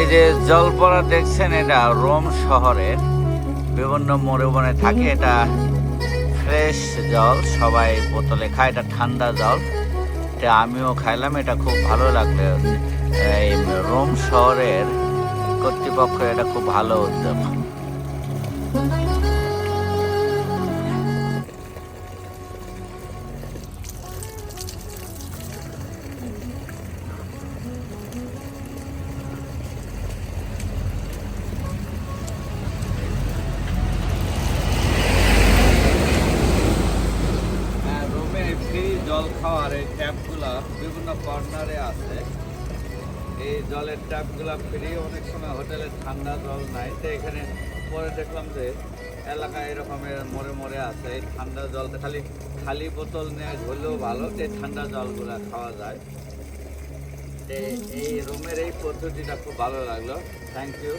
এই যে জলপড়া দেখছেন, এটা রোম শহরের বিভিন্ন মোড়ে বনে থাকে। এটা ফ্রেশ জল, সবাই বোতলে খায়। এটা ঠান্ডা জল, এটা আমিও খাইলাম, এটা খুব ভালো লাগলো। এই রোম শহরের কর্তৃপক্ষ এটা খুব ভালো উদ্যোগ। জল খাওয়ার এই ট্যাপগুলা বিভিন্ন কর্নারে আছে। এই জলের ট্যাপগুলা ফ্রি। অনেক সময় হোটেলে ঠান্ডা জল নাই, তো এখানে পরে দেখলাম যে এলাকায় এরকমের মোড়ে মোড়ে আছে। এই ঠান্ডা জলটা খালি বোতল নিয়ে ধরলেও ভালো, যে ঠান্ডা জলগুলা খাওয়া যায়। এই রুমের এই পদ্ধতিটা খুব ভালো লাগলো। Thank you.